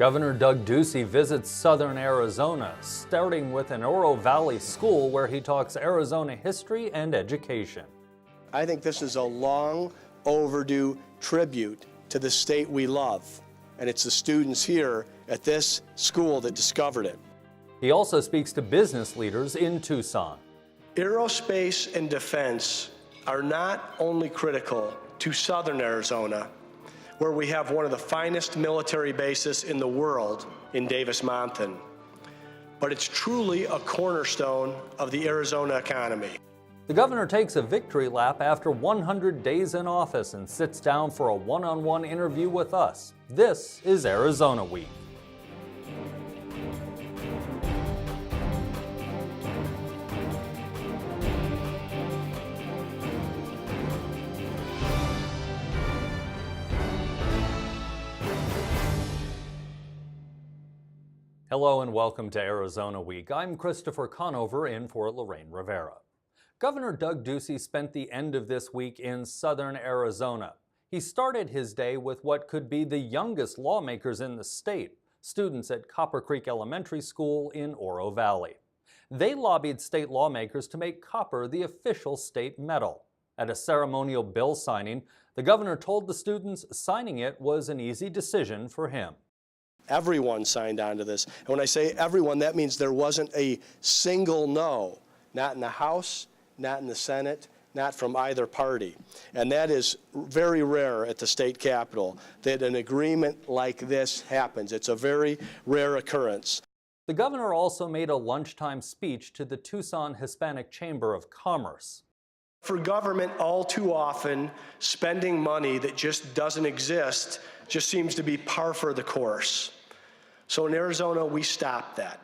Governor Doug Ducey visits southern Arizona, starting with an Oro Valley school where he talks Arizona history and education. I think this is a long overdue tribute to the state we love, and it's the students here at this school that discovered it. He also speaks to business leaders in Tucson. Aerospace and defense are not only critical to southern Arizona, where we have one of the finest military bases in the world in Davis-Monthan, but it's truly a cornerstone of the Arizona economy. The governor takes a victory lap after 100 days in office and sits down for a one-on-one interview with us. This is Arizona Week. Hello and welcome to Arizona Week. I'm Christopher Conover in for Lorraine Rivera. Governor Doug Ducey spent the end of this week in southern Arizona. He started his day with what could be the youngest lawmakers in the state, students at Copper Creek Elementary School in Oro Valley. They lobbied state lawmakers to make copper the official state metal. At a ceremonial bill signing, the governor told the students signing it was an easy decision for him. Everyone signed on to this. And when I say everyone, that means there wasn't a single no, not in the House, not in the Senate, not from either party. And that is very rare at the state capitol, that an agreement like this happens. It's a very rare occurrence. The governor also made a lunchtime speech to the Tucson Hispanic Chamber of Commerce. For government, all too often, spending money that just doesn't exist just seems to be par for the course. So in Arizona, we stopped that.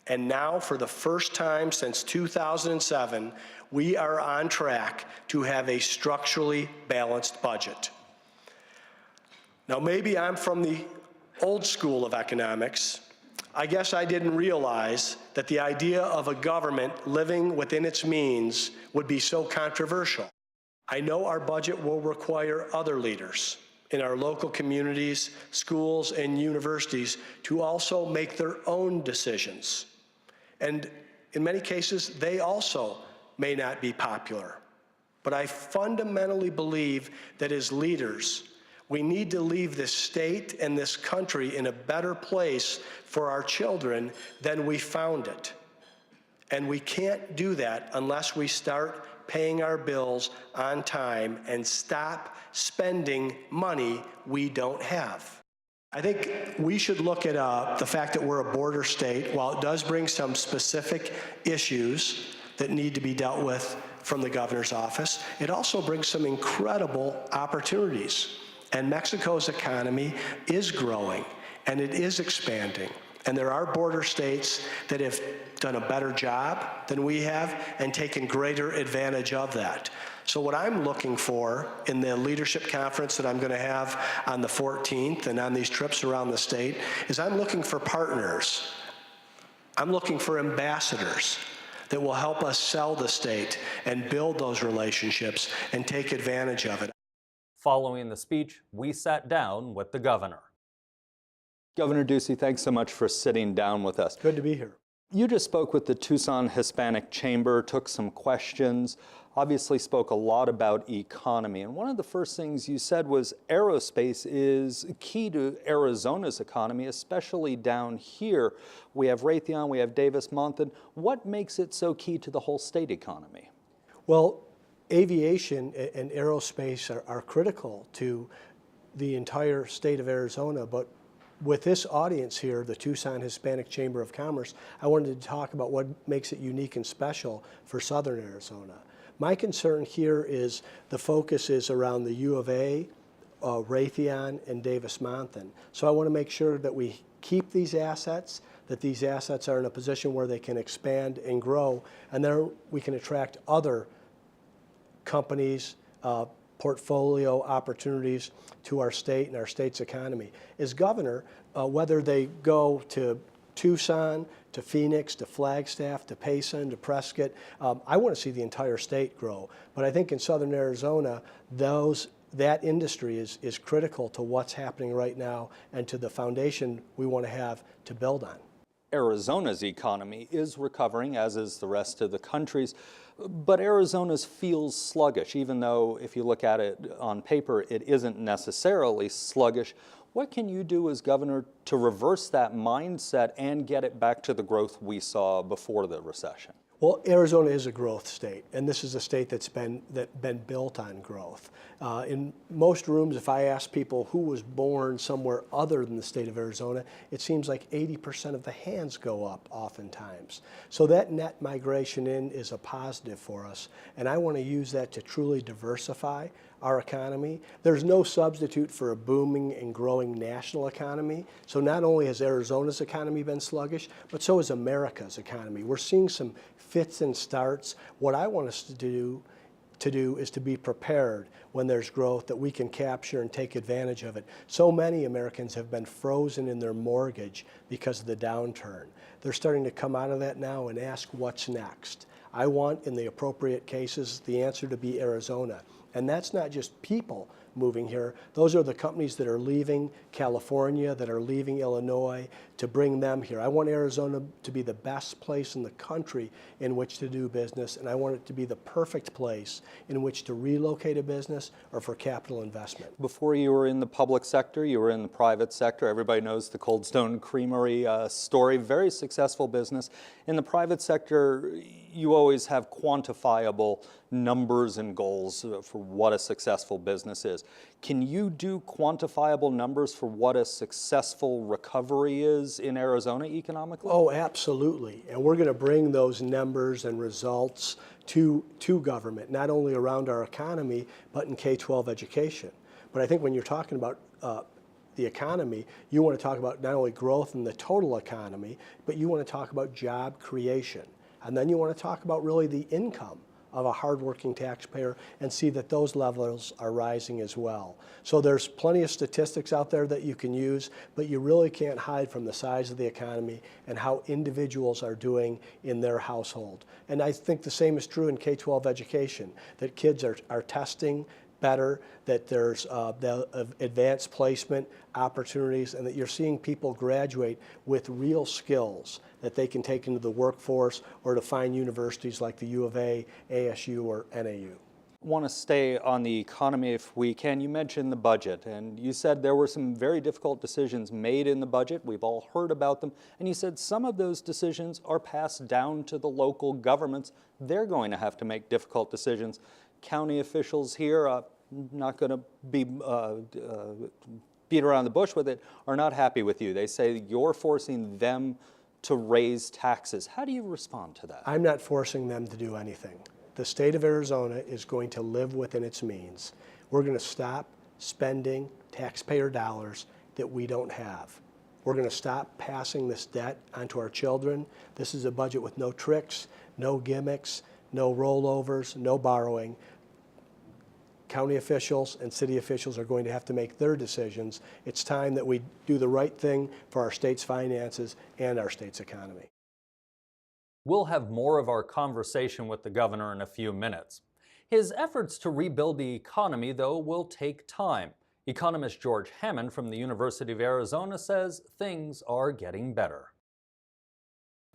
And now, for the first time since 2007, we are on track to have a structurally balanced budget. Now, maybe I'm from the old school of economics. I guess I didn't realize that the idea of a government living within its means would be so controversial. I know our budget will require other leaders in our local communities, schools, and universities to also make their own decisions. And in many cases, they also may not be popular. But I fundamentally believe that as leaders, we need to leave this state and this country in a better place for our children than we found it. And we can't do that unless we start paying our bills on time and stop spending money we don't have. I think we should look at the fact that we're a border state. While it does bring some specific issues that need to be dealt with from the governor's office, it also brings some incredible opportunities. And Mexico's economy is growing, and it is expanding. And there are border states that have done a better job than we have and taken greater advantage of that. So what I'm looking for in the leadership conference that I'm going to have on the 14th and on these trips around the state is I'm looking for partners. I'm looking for ambassadors that will help us sell the state and build those relationships and take advantage of it. Following the speech, we sat down with the governor. Governor Ducey, thanks so much for sitting down with us. Good to be here. You just spoke with the Tucson Hispanic Chamber, took some questions, obviously spoke a lot about economy. And one of the first things you said was aerospace is key to Arizona's economy, especially down here. We have Raytheon, we have Davis-Monthan. What makes it so key to the whole state economy? Well, aviation and aerospace are critical to the entire state of Arizona, but with this audience here, the Tucson Hispanic Chamber of Commerce, I wanted to talk about what makes it unique and special for southern Arizona. My concern here is the focus is around the U of A, Raytheon, and Davis-Monthan. So I want to make sure that we keep these assets, that these assets are in a position where they can expand and grow, and then we can attract other companies, portfolio opportunities to our state and our state's economy. As governor, whether they go to Tucson, to Phoenix, to Flagstaff, to Payson, to Prescott, I want to see the entire state grow. But I think in southern Arizona, those that industry is critical to what's happening right now and to the foundation we want to have to build on. Arizona's economy is recovering, as is the rest of the country's, but Arizona's feels sluggish, even though if you look at it on paper, it isn't necessarily sluggish. What can you do as governor to reverse that mindset and get it back to the growth we saw before the recession? Well, Arizona is a growth state, and this is a state that's been built on growth. In most rooms, if I ask people who was born somewhere other than the state of Arizona, it seems like 80% of the hands go up oftentimes. So that net migration in is a positive for us, and I want to use that to truly diversify our economy. There's no substitute for a booming and growing national economy. So not only has Arizona's economy been sluggish, but so has America's economy. We're seeing some fits and starts. What I want us to do is to be prepared when there's growth, that we can capture and take advantage of it. So many Americans have been frozen in their mortgage because of the downturn. They're starting to come out of that now and ask what's next. I want, in the appropriate cases, the answer to be Arizona. And that's not just people moving here. Those are the companies that are leaving California, that are leaving Illinois, to bring them here. I want Arizona to be the best place in the country in which to do business, and I want it to be the perfect place in which to relocate a business or for capital investment. Before you were in the public sector, you were in the private sector. Everybody knows the Cold Stone Creamery story, very successful business. In the private sector, you always have quantifiable numbers and goals for what a successful business is. Can you do quantifiable numbers for what a successful recovery is in Arizona economically? Oh, absolutely. And we're going to bring those numbers and results to government, not only around our economy, but in K12 education. But I think when you're talking about the economy, you want to talk about not only growth in the total economy, but you want to talk about job creation. And then you want to talk about really the income of a hardworking taxpayer and see that those levels are rising as well. So there's plenty of statistics out there that you can use, but you really can't hide from the size of the economy and how individuals are doing in their household. And I think the same is true in K12 education, that kids are testing better, that there's the advanced placement opportunities, and that you're seeing people graduate with real skills that they can take into the workforce or to find universities like the U of A, ASU, or NAU. I want to stay on the economy if we can. You mentioned the budget, and you said there were some very difficult decisions made in the budget. We've all heard about them, and you said some of those decisions are passed down to the local governments. They're going to have to make difficult decisions. County officials here, not going to be beat around the bush with it, are not happy with you. They say you're forcing them to raise taxes. How do you respond to that? I'm not forcing them to do anything. The state of Arizona is going to live within its means. We're going to stop spending taxpayer dollars that we don't have. We're going to stop passing this debt onto our children. This is a budget with no tricks, no gimmicks, no rollovers, no borrowing. County officials and city officials are going to have to make their decisions. It's time that we do the right thing for our state's finances and our state's economy. We'll have more of our conversation with the governor in a few minutes. His efforts to rebuild the economy, though, will take time. Economist George Hammond from the University of Arizona says things are getting better.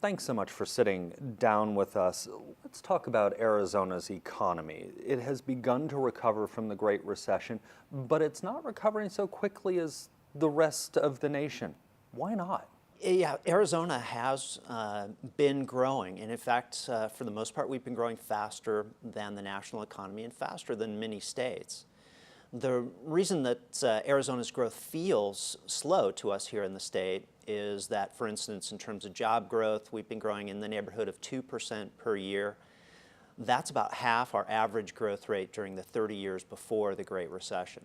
Thanks so much for sitting down with us. Let's talk about Arizona's economy. It has begun to recover from the Great Recession, but it's not recovering so quickly as the rest of the nation. Why not? Yeah, Arizona has been growing, and in fact, for the most part, we've been growing faster than the national economy and faster than many states. The reason that Arizona's growth feels slow to us here in the state is that, for instance, in terms of job growth, we've been growing in the neighborhood of 2% per year. That's about half our average growth rate during the 30 years before the Great Recession.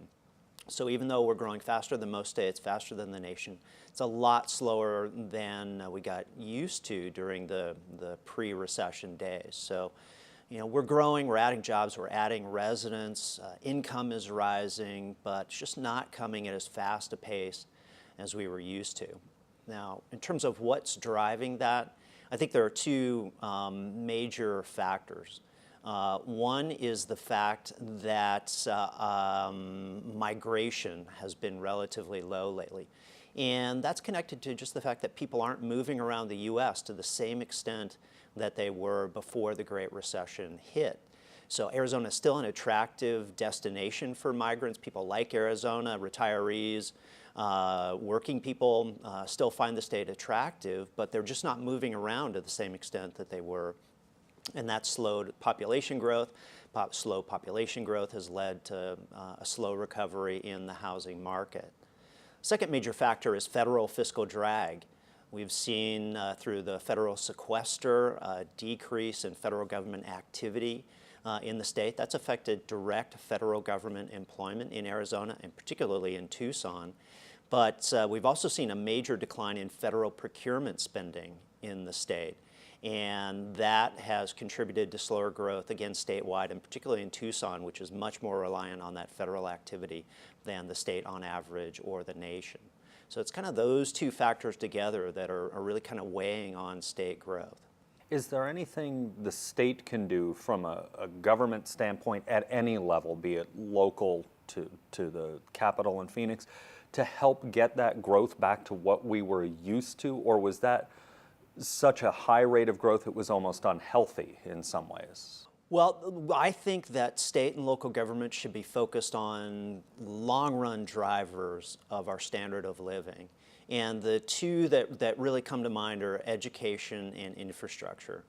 So even though we're growing faster than most states, faster than the nation, it's a lot slower than we got used to during the pre-recession days. So, you know, we're growing, we're adding jobs, we're adding residents, income is rising, but it's just not coming at as fast a pace as we were used to. Now, in terms of what's driving that, I think there are two major factors. One is the fact that migration has been relatively low lately. And that's connected to just the fact that people aren't moving around the U.S. to the same extent that they were before the Great Recession hit. So Arizona is still an attractive destination for migrants. People like Arizona, retirees, working people still find the state attractive, but they're just not moving around to the same extent that they were. And that slowed population growth. Slow population growth has led to a slow recovery in the housing market. Second major factor is federal fiscal drag. We've seen through the federal sequester a decrease in federal government activity in the state. That's affected direct federal government employment in Arizona, and particularly in Tucson. But we've also seen a major decline in federal procurement spending in the state. And that has contributed to slower growth, again, statewide, and particularly in Tucson, which is much more reliant on that federal activity than the state on average or the nation. So it's kind of those two factors together that are really kind of weighing on state growth. Is there anything the state can do from a government standpoint at any level, be it local to the Capitol in Phoenix, to help get that growth back to what we were used to? Or was that such a high rate of growth it was almost unhealthy in some ways? Well, I think that state and local government should be focused on long-run drivers of our standard of living. And the two that really come to mind are education and infrastructure.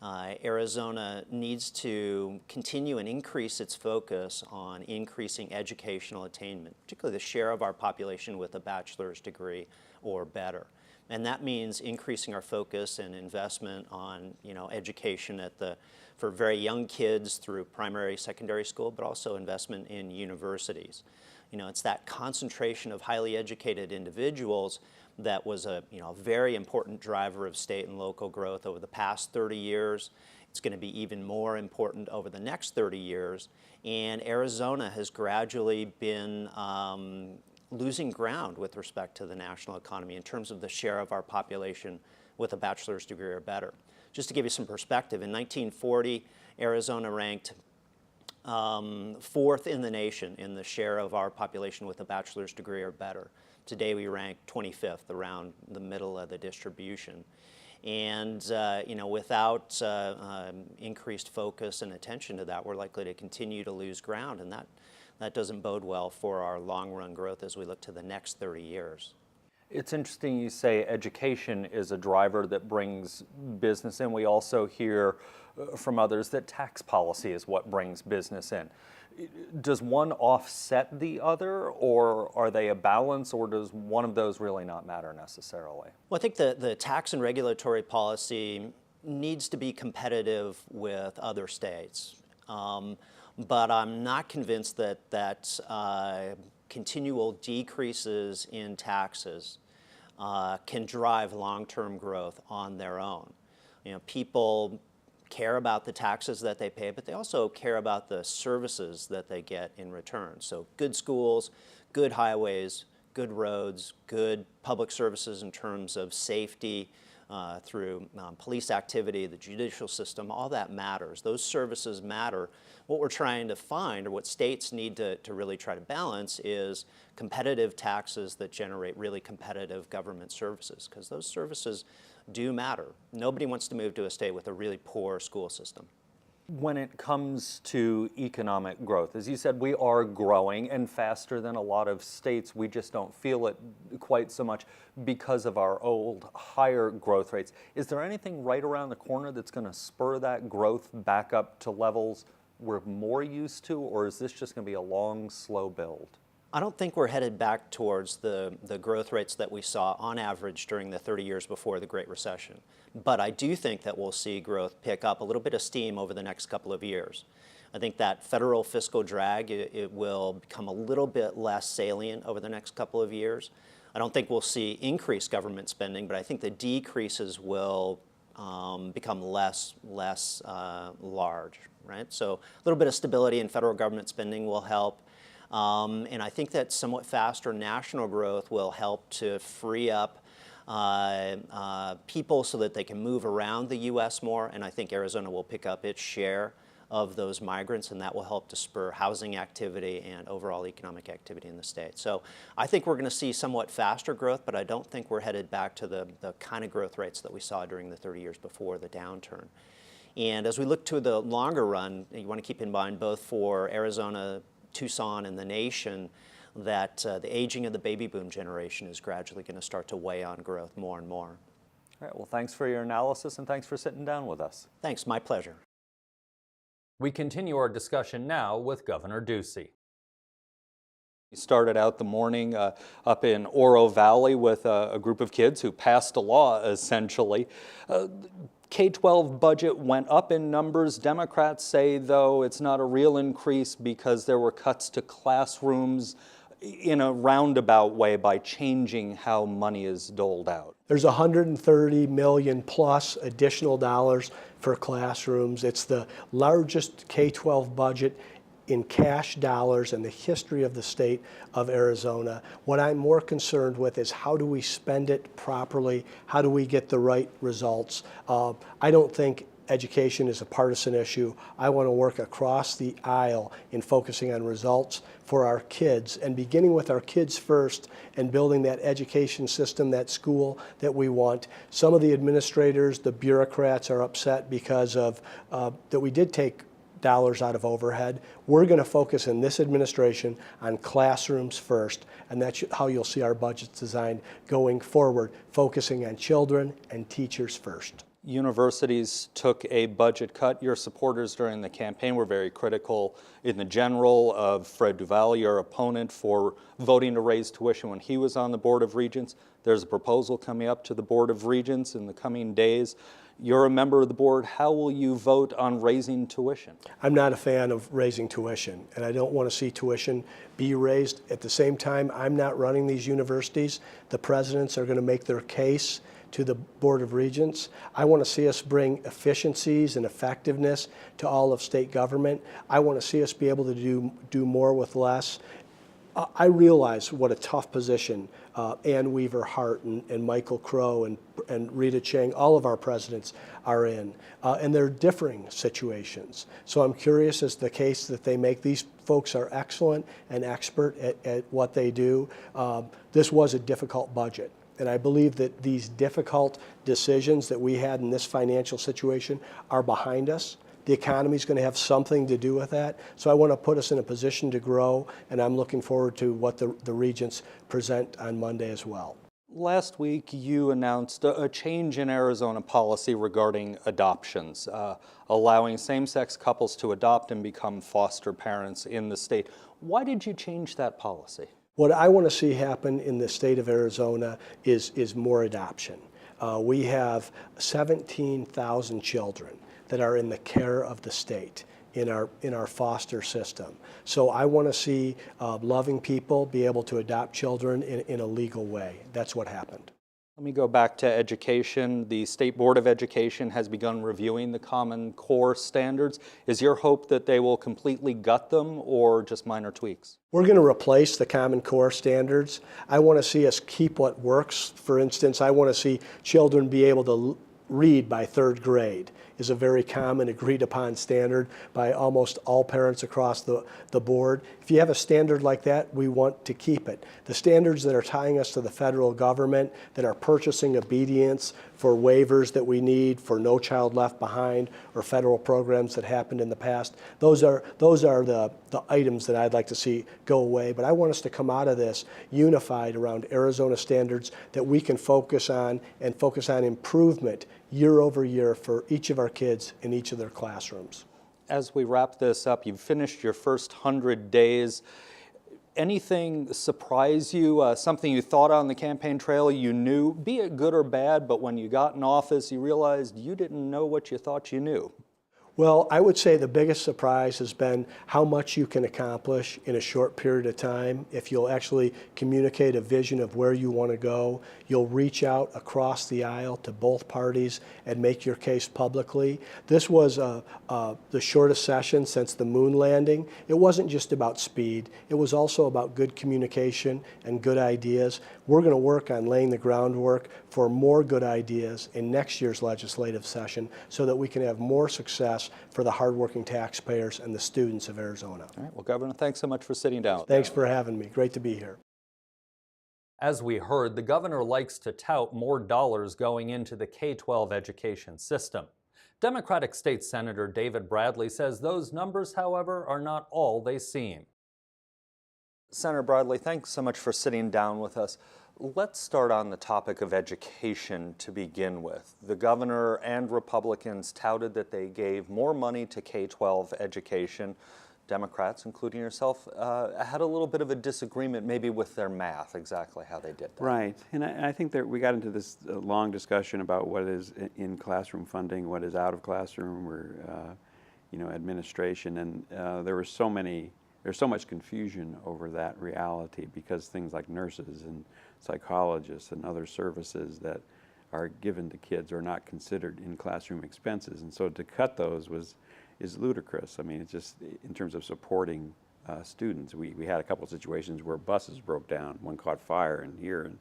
Arizona needs to continue and increase its focus on increasing educational attainment, particularly the share of our population with a bachelor's degree or better. And that means increasing our focus and investment on, education for very young kids through primary, secondary school, but also investment in universities. It's that concentration of highly educated individuals that was a very important driver of state and local growth over the past 30 years. It's going to be even more important over the next 30 years. And Arizona has gradually been losing ground with respect to the national economy in terms of the share of our population with a bachelor's degree or better. Just to give you some perspective, in 1940, Arizona ranked fourth in the nation in the share of our population with a bachelor's degree or better. Today we rank 25th, around the middle of the distribution. And without increased focus and attention to that, we're likely to continue to lose ground, and that doesn't bode well for our long-run growth as we look to the next 30 years. It's interesting you say education is a driver that brings business in. We also hear from others that tax policy is what brings business in. Does one offset the other, or are they a balance, or does one of those really not matter necessarily? Well, I think the tax and regulatory policy needs to be competitive with other states. But I'm not convinced that continual decreases in taxes can drive long-term growth on their own. People care about the taxes that they pay, but they also care about the services that they get in return. So good schools, good highways, good roads, good public services in terms of safety, through police activity, the judicial system, all that matters. Those services matter. What we're trying to find, or what states need to really try to balance, is competitive taxes that generate really competitive government services, because those services do matter. Nobody wants to move to a state with a really poor school system. When it comes to economic growth, as you said, we are growing and faster than a lot of states. We just don't feel it quite so much because of our old higher growth rates. Is there anything right around the corner that's going to spur that growth back up to levels we're more used to, or is this just going to be a long, slow build? I don't think we're headed back towards the growth rates that we saw on average during the 30 years before the Great Recession. But I do think that we'll see growth pick up a little bit of steam over the next couple of years. I think that federal fiscal drag, it will become a little bit less salient over the next couple of years. I don't think we'll see increased government spending, but I think the decreases will become less large, right? So a little bit of stability in federal government spending will help. And I think that somewhat faster national growth will help to free up people so that they can move around the U.S. more, and I think Arizona will pick up its share of those migrants, and that will help to spur housing activity and overall economic activity in the state. So I think we're going to see somewhat faster growth, but I don't think we're headed back to the kind of growth rates that we saw during the 30 years before the downturn. And as we look to the longer run, you want to keep in mind both for Arizona, Tucson, and the nation that the aging of the baby boom generation is gradually going to start to weigh on growth more and more. All right, well, thanks for your analysis and thanks for sitting down with us. Thanks, my pleasure. We continue our discussion now with Governor Ducey. We started out the morning up in Oro Valley with a group of kids who passed a law, essentially. K12 budget went up in numbers. Democrats say, though, it's not a real increase because there were cuts to classrooms in a roundabout way by changing how money is doled out. There's 130 million plus additional dollars for classrooms. It's the largest K12 budget in cash dollars in the history of the state of Arizona. What I'm more concerned with is how do we spend it properly? How do we get the right results? I don't think education is a partisan issue. I want to work across the aisle in focusing on results for our kids and beginning with our kids first and building that education system, that school that we want. Some of the administrators, the bureaucrats are upset because of that we did take dollars out of overhead. We're going to focus in this administration on classrooms first, and that's how you'll see our budgets designed going forward, focusing on children and teachers first. Universities took a budget cut. Your supporters during the campaign were very critical in the general of Fred Duval, your opponent, for voting to raise tuition when he was on the Board of Regents. There's a proposal coming up to the Board of Regents in the coming days. You're a member of the board. How will you vote on raising tuition? I'm not a fan of raising tuition, and I don't want to see tuition be raised. At the same time, I'm not running these universities. The presidents are going to make their case to the Board of Regents. I want to see us bring efficiencies and effectiveness to all of state government. I want to see us be able to do more with less. I realize what a tough position Ann Weaver Hart and Michael Crow and Rita Chang, all of our presidents are in. And they're differing situations. So I'm curious as to the case that they make. These folks are excellent and expert at what they do. This was a difficult budget. And I believe that these difficult decisions that we had in this financial situation are behind us. The economy is going to have something to do with that. So I want to put us in a position to grow, and I'm looking forward to what the Regents present on Monday as well. Last week, you announced a change in Arizona policy regarding adoptions, allowing same-sex couples to adopt and become foster parents in the state. Why did you change that policy? What I want to see happen in the state of Arizona is more adoption. We have 17,000 children that are in the care of the state in our foster system. So I want to see loving people be able to adopt children in a legal way. That's what happened. Let me go back to education. The State Board of Education has begun reviewing the Common Core standards. Is your hope that they will completely gut them or just minor tweaks? We're going to replace the Common Core standards. I want to see us keep what works. For instance, I want to see children be able to read by third grade is a very common agreed upon standard by almost all parents across the board. If you have a standard like that, we want to keep it. The standards that are tying us to the federal government, that are purchasing obedience for waivers that we need for No Child Left Behind or federal programs that happened in the past, those are the items that I'd like to see go away. But I want us to come out of this unified around Arizona standards that we can focus on and focus on improvement year over year for each of our kids in each of their classrooms. As we wrap this up, you've finished your first 100 days. Anything surprise you, something you thought on the campaign trail you knew, be it good or bad, but when you got in office you realized you didn't know what you thought you knew? Well, I would say the biggest surprise has been how much you can accomplish in a short period of time. If you'll actually communicate a vision of where you want to go, you'll reach out across the aisle to both parties and make your case publicly. This was the shortest session since the moon landing. It wasn't just about speed. It was also about good communication and good ideas. We're going to work on laying the groundwork for more good ideas in next year's legislative session so that we can have more success success for the hardworking taxpayers and the students of Arizona. All right, well, Governor, thanks so much for sitting down. Thanks for having me. Great to be here. As we heard, the governor likes to tout more dollars going into the K-12 education system. Democratic State Senator David Bradley says those numbers, however, are not all they seem. Senator Bradley, thanks so much for sitting down with us. Let's start on the topic of education to begin with. The governor and Republicans touted that they gave more money to K-12 education. Democrats, including yourself, had a little bit of a disagreement maybe with their math, exactly how they did that. Right, and I think that we got into this long discussion about what is in classroom funding, what is out of classroom, or administration, and there's so much confusion over that reality because things like nurses and psychologists and other services that are given to kids are not considered in classroom expenses, and so to cut those is ludicrous. I mean, it's just in terms of supporting students. We had a couple of situations where buses broke down, one caught fire in here, and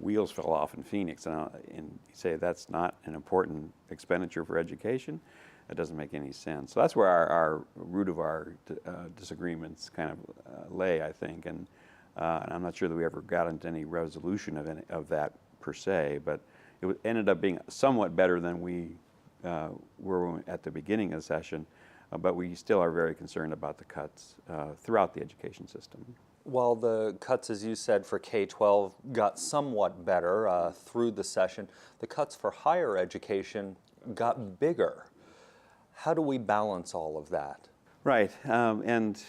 wheels fell off in Phoenix, and you say that's not an important expenditure for education. That doesn't make any sense. So that's where our root of our disagreements kind of lay, I think, and I'm not sure that we ever got into any resolution of that per se, but it ended up being somewhat better than we were at the beginning of the session, but we still are very concerned about the cuts throughout the education system. While the cuts, as you said, for K-12 got somewhat better through the session, the cuts for higher education got bigger. How do we balance all of that? Right, and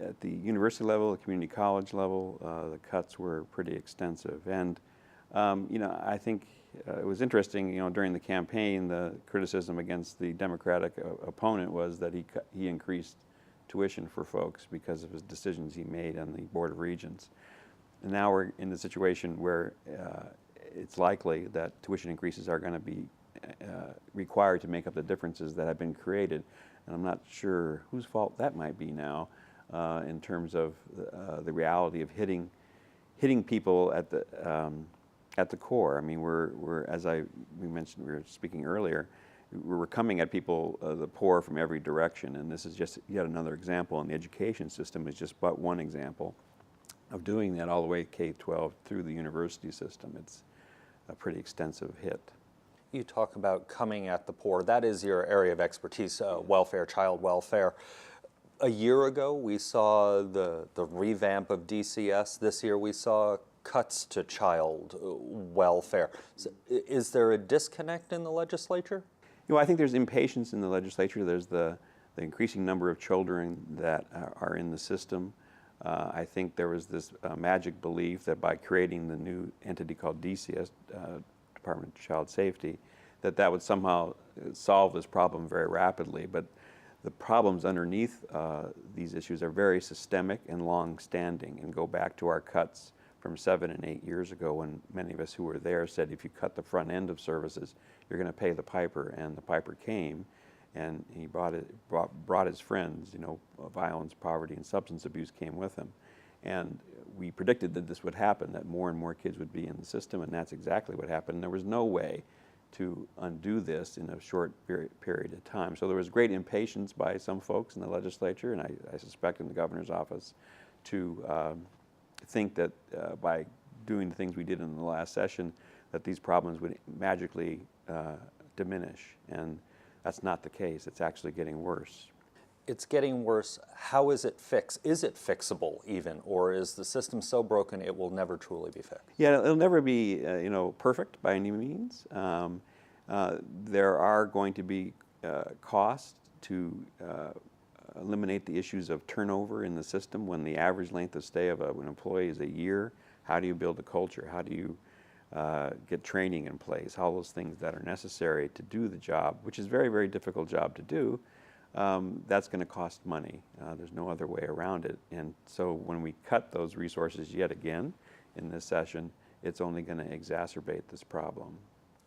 at the university level, the community college level, the cuts were pretty extensive. And, I think it was interesting, during the campaign, the criticism against the Democratic opponent was that he increased tuition for folks because of his decisions he made on the Board of Regents. And now we're in the situation where it's likely that tuition increases are going to be required to make up the differences that have been created. And I'm not sure whose fault that might be now in terms of the reality of hitting people at the core. I mean, we're as we mentioned, we were speaking earlier, we're coming at people, the poor, from every direction, and this is just yet another example, and the education system is just but one example of doing that all the way K-12 through the university system. It's a pretty extensive hit. You talk about coming at the poor. That is your area of expertise, welfare, child welfare. A year ago, we saw the revamp of DCS. This year, we saw cuts to child welfare. So, is there a disconnect in the legislature? I think there's impatience in the legislature. There's the increasing number of children that are in the system. I think there was this magic belief that by creating the new entity called DCS, Department of Child Safety, that would somehow solve this problem very rapidly. But the problems underneath these issues are very systemic and long-standing and go back to our cuts from 7 and 8 years ago, when many of us who were there said, if you cut the front end of services, you're going to pay the piper. And the piper came, and he brought his friends. Violence, poverty, and substance abuse came with him. And we predicted that this would happen, that more and more kids would be in the system, and that's exactly what happened. And there was no way to undo this in a short period of time. So there was great impatience by some folks in the legislature, and I suspect in the governor's office, to think that by doing the things we did in the last session, that these problems would magically diminish. And that's not the case. It's actually getting worse. It's getting worse. How is it fixed? Is it fixable even, or is the system so broken it will never truly be fixed? Yeah, it'll never be perfect by any means. There are going to be costs to eliminate the issues of turnover in the system. When the average length of stay of an employee is a year, how do you build a culture? How do you get training in place? All those things that are necessary to do the job, which is a very, very difficult job to do. That's going to cost money. There's no other way around it. And so when we cut those resources yet again in this session, it's only going to exacerbate this problem.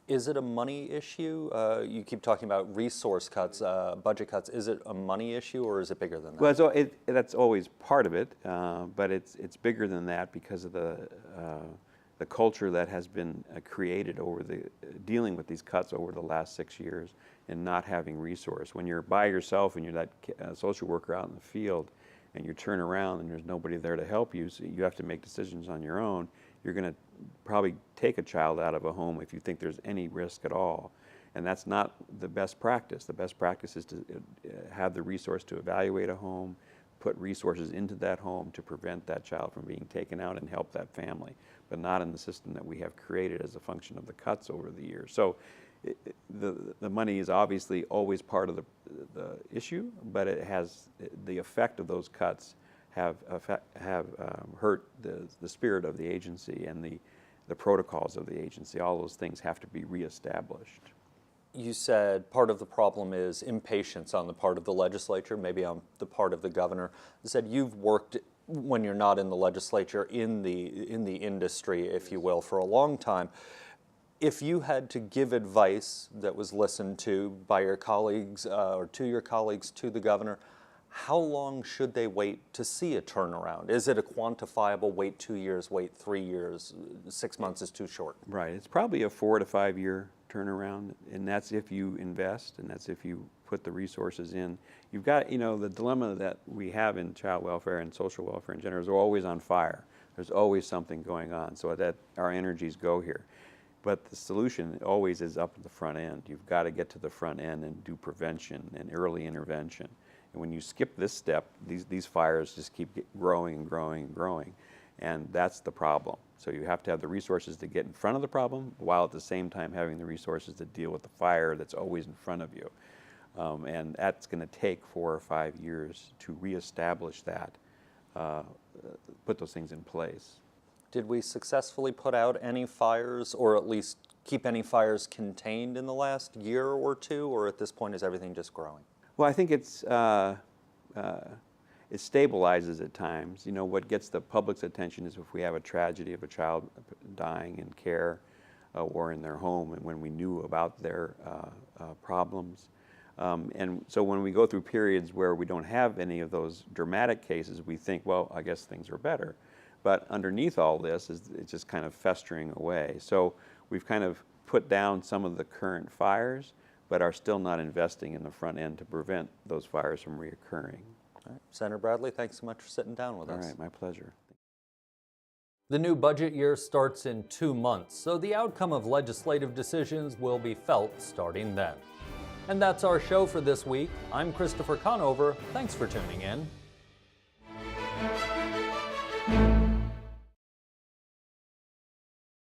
Is it a money issue? You keep talking about resource cuts, budget cuts. Is it a money issue, or is it bigger than that? Well, so that's always part of it, but it's bigger than that because of the the culture that has been created over dealing with these cuts over the last 6 years and not having resource. When you're by yourself and you're that social worker out in the field and you turn around and there's nobody there to help you, so you have to make decisions on your own, you're going to probably take a child out of a home if you think there's any risk at all. And that's not the best practice. The best practice is to have the resource to evaluate a home, put resources into that home to prevent that child from being taken out and help that family, but not in the system that we have created as a function of the cuts over the years. So the money is obviously always part of the issue, but it has the effect of those cuts have hurt the spirit of the agency and the protocols of the agency. All those things have to be reestablished. You said part of the problem is impatience on the part of the legislature, maybe on the part of the governor. You said you've worked, when you're not in the legislature, in the industry, if you will, for a long time. If you had to give advice that was listened to by your colleagues or to your colleagues to the governor, how long should they wait to see a turnaround? Is it a quantifiable wait 2 years, wait 3 years, 6 months is too short? Right. It's probably a 4 to 5 year turnaround, and that's if you invest and that's if you put the resources in. You've got, the dilemma that we have in child welfare and social welfare in general is we're always on fire. There's always something going on, so that our energies go here. But the solution always is up at the front end. You've got to get to the front end and do prevention and early intervention. And when you skip this step, these fires just keep growing and growing and growing. And that's the problem. So you have to have the resources to get in front of the problem while at the same time having the resources to deal with the fire that's always in front of you. And that's going to take 4 or 5 years to reestablish that, put those things in place. Did we successfully put out any fires, or at least keep any fires contained in the last year or two, or at this point is everything just growing? Well, I think it stabilizes at times. What gets the public's attention is if we have a tragedy of a child dying in care or in their home, and when we knew about their problems. And so when we go through periods where we don't have any of those dramatic cases, we think, well, I guess things are better. But underneath all this is it's just kind of festering away. So we've kind of put down some of the current fires, but are still not investing in the front end to prevent those fires from reoccurring. All right. Senator Bradley, thanks so much for sitting down with us. All right, my pleasure. The new budget year starts in 2 months, so the outcome of legislative decisions will be felt starting then. And that's our show for this week. I'm Christopher Conover. Thanks for tuning in.